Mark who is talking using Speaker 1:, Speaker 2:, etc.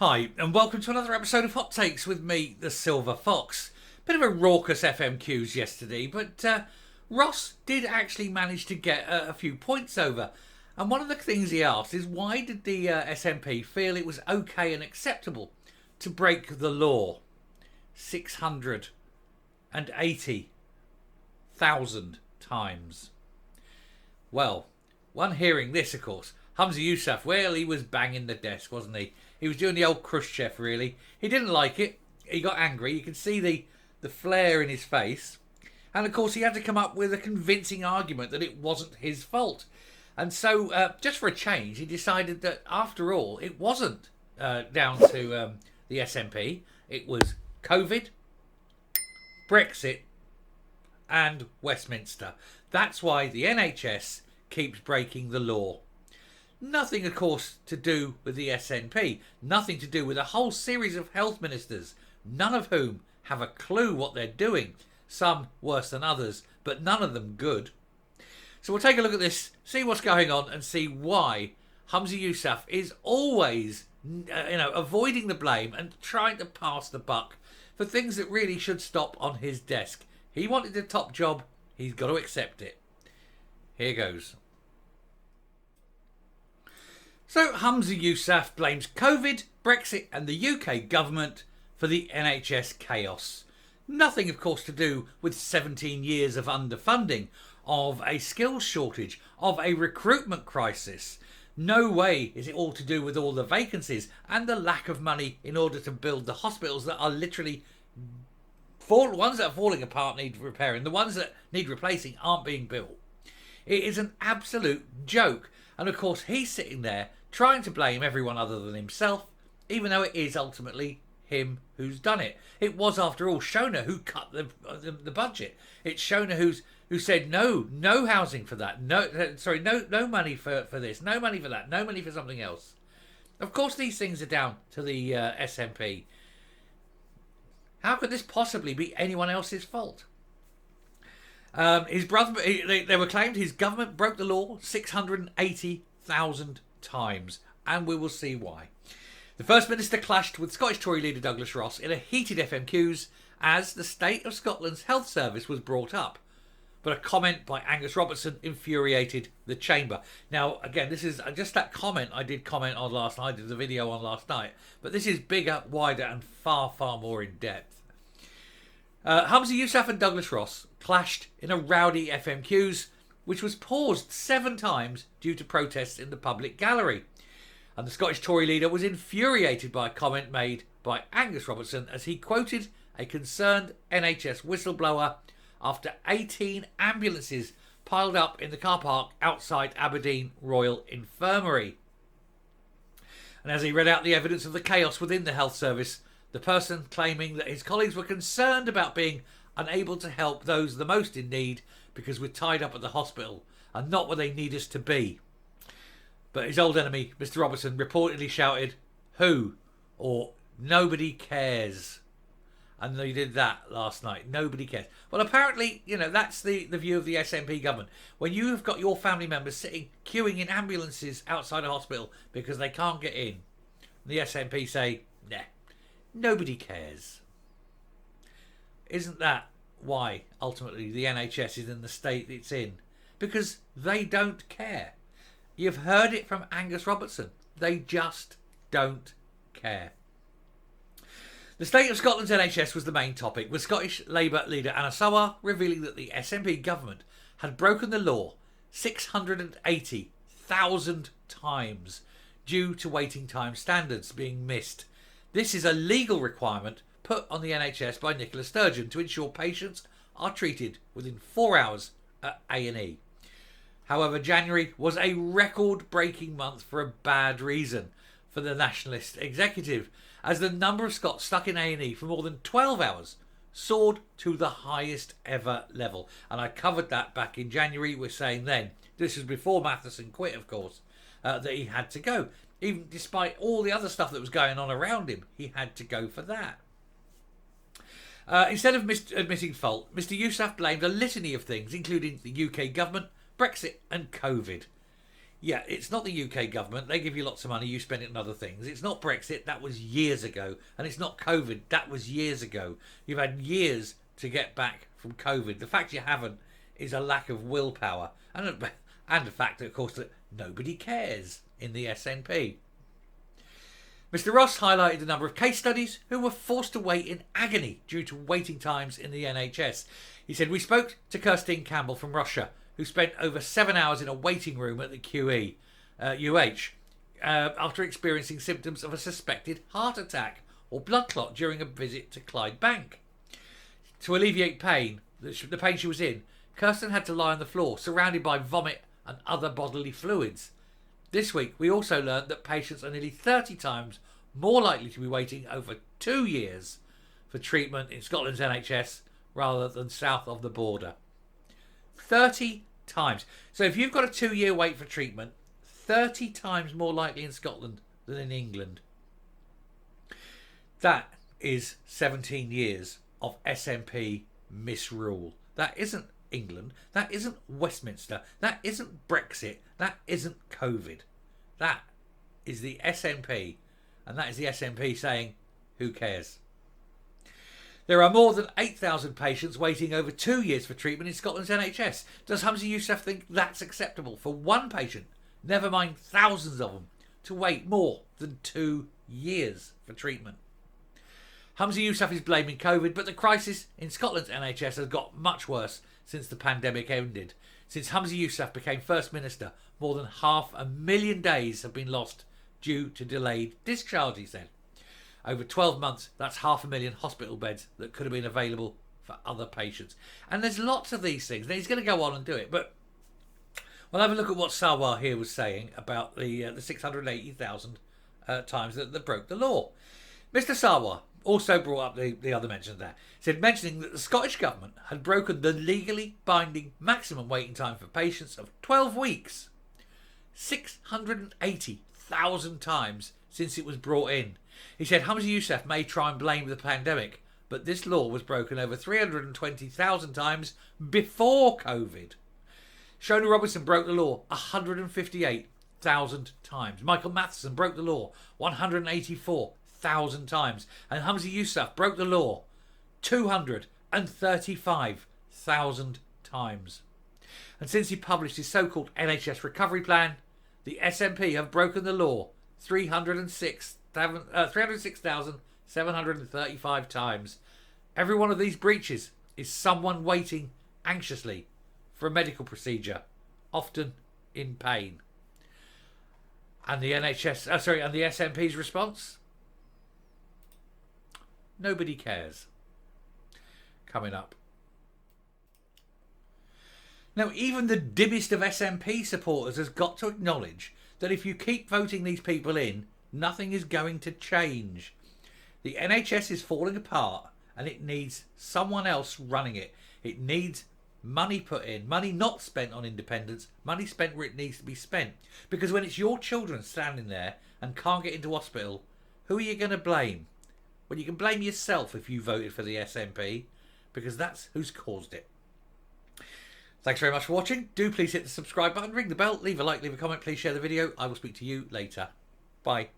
Speaker 1: Hi, and welcome to another episode of Hot Takes with me, the Silver Fox. Bit of a raucous FMQs yesterday, but Ross did actually manage to get a few points over. And one of the things he asked is, why did the SNP feel it was okay and acceptable to break the law 680,000 times? Well, one hearing this, of course, Humza Yousaf, well, he was banging the desk, wasn't he? He was doing the old Khrushchev, really. He didn't like it. He got angry. You can see the flare in his face. And, of course, he had to come up with a convincing argument that it wasn't his fault. And so, just for a change, he decided that, after all, it wasn't down to the SNP. It was COVID, Brexit, and Westminster. That's why the NHS keeps breaking the law. Nothing, of course, to do with the SNP. Nothing to do with a whole series of health ministers, none of whom have a clue what they're doing. Some worse than others, but none of them good. So we'll take a look at this, see what's going on, and see why Humza Yousaf is always, avoiding the blame and trying to pass the buck for things that really should stop on his desk. He wanted the top job. He's got to accept it. Here goes. So Humza Yousaf blames COVID, Brexit and the UK government for the NHS chaos. Nothing, of course, to do with 17 years of underfunding, of a skills shortage, of a recruitment crisis. No way is it all to do with all the vacancies and the lack of money in order to build the hospitals that are literally ones that are falling apart need repairing. The ones that need replacing aren't being built. It is an absolute joke. And of course, he's sitting there trying to blame everyone other than himself, even though it is ultimately him who's done it. It was, after all, Shona who cut the budget. It's Shona who said no housing for that. No money for this, no money for that, no money for something else. Of course, these things are down to the SNP. How could this possibly be anyone else's fault? His brother, they were claimed his government broke the law 680,000 times, and we will see why. The First Minister clashed with Scottish Tory leader Douglas Ross in a heated FMQs as the state of Scotland's health service was brought up. But a comment by Angus Robertson infuriated the chamber. Now, again, this is just that comment I did comment on last night. I did the video on last night. But this is bigger, wider and far, far more in depth. Humza Yousaf and Douglas Ross clashed in a rowdy FMQs, which was paused 7 times due to protests in the public gallery. And the Scottish Tory leader was infuriated by a comment made by Angus Robertson as he quoted a concerned NHS whistleblower after 18 ambulances piled up in the car park outside Aberdeen Royal Infirmary. And as he read out the evidence of the chaos within the health service, the person claiming that his colleagues were concerned about being unable to help those the most in need because we're tied up at the hospital and not where they need us to be. But his old enemy, Mr. Robertson, reportedly shouted, "Who?" or "Nobody cares." And they did that last night. Nobody cares. Well, apparently, that's the view of the SNP government. When you have got your family members sitting, queuing in ambulances outside a hospital because they can't get in, the SNP say, nah, nobody cares. Isn't that why, ultimately, the NHS is in the state it's in? Because they don't care. You've heard it from Angus Robertson. They just don't care. The state of Scotland's NHS was the main topic, with Scottish Labour leader Anna Sawar revealing that the SNP government had broken the law 680,000 times due to waiting time standards being missed. This is a legal requirement put on the NHS by Nicola Sturgeon to ensure patients are treated within 4 hours at A&E. However, January was a record-breaking month for a bad reason for the Nationalist executive, as the number of Scots stuck in A&E for more than 12 hours soared to the highest ever level. And I covered that back in January. We're saying then, this was before Matheson quit, of course, that he had to go. Even despite all the other stuff that was going on around him, he had to go for that. Instead of admitting fault, Mr. Yousaf blamed a litany of things, including the UK government, Brexit and COVID. Yeah, it's not the UK government. They give you lots of money, you spend it on other things. It's not Brexit, that was years ago. And it's not COVID, that was years ago. You've had years to get back from COVID. The fact you haven't is a lack of willpower. And the fact, of course, that nobody cares in the SNP. Mr. Ross highlighted a number of case studies who were forced to wait in agony due to waiting times in the NHS. He said, "We spoke to Kirstine Campbell from Russia, who spent over 7 hours in a waiting room at the UH after experiencing symptoms of a suspected heart attack or blood clot during a visit to Clyde Bank. To alleviate pain, the pain she was in, Kirsten had to lie on the floor, surrounded by vomit and other bodily fluids. This week, we also learned that patients are nearly 30 times more likely to be waiting over 2 years for treatment in Scotland's NHS rather than south of the border. 30 times. So if you've got a 2-year wait for treatment, 30 times more likely in Scotland than in England. That is 17 years of SNP misrule. That isn't England. That isn't Westminster. That isn't Brexit. That isn't COVID. That is the SNP. And that is the SNP saying, who cares? There are more than 8,000 patients waiting over 2 years for treatment in Scotland's NHS. Does Humza Yousaf think that's acceptable for one patient, never mind thousands of them, to wait more than 2 years for treatment? Humza Yousaf is blaming COVID, but the crisis in Scotland's NHS has got much worse since the pandemic ended. Since Humza Yousaf became First Minister, more than 500,000 days have been lost due to delayed discharge, he said. Over 12 months, that's 500,000 hospital beds that could have been available for other patients. And there's lots of these things. Now, he's going to go on and do it, but we'll have a look at what Sarwar here was saying about the 680,000 times that broke the law. Mr. Sarwar also brought up the other mention of that. He said, mentioning that the Scottish Government had broken the legally binding maximum waiting time for patients of 12 weeks, 680,000 times since it was brought in. He said Humza Yousaf may try and blame the pandemic, but this law was broken over 320,000 times before COVID. Shona Robinson broke the law 158,000 times. Michael Matheson broke the law 184,000 times. And Humza Yousaf broke the law 235,000 times. And since he published his so-called NHS recovery plan, the SNP have broken the law 306,735 times. Every one of these breaches is someone waiting anxiously for a medical procedure, often in pain. And the and the SNP's response? Nobody cares. Coming up. Now, even the dimmest of SNP supporters has got to acknowledge that if you keep voting these people in, nothing is going to change. The NHS is falling apart and it needs someone else running it. It needs money put in, money not spent on independence, money spent where it needs to be spent. Because when it's your children standing there and can't get into hospital, who are you going to blame? Well, you can blame yourself if you voted for the SNP, because that's who's caused it. Thanks very much for watching. Do please hit the subscribe button, ring the bell, leave a like, leave a comment, please share the video. I will speak to you later. Bye.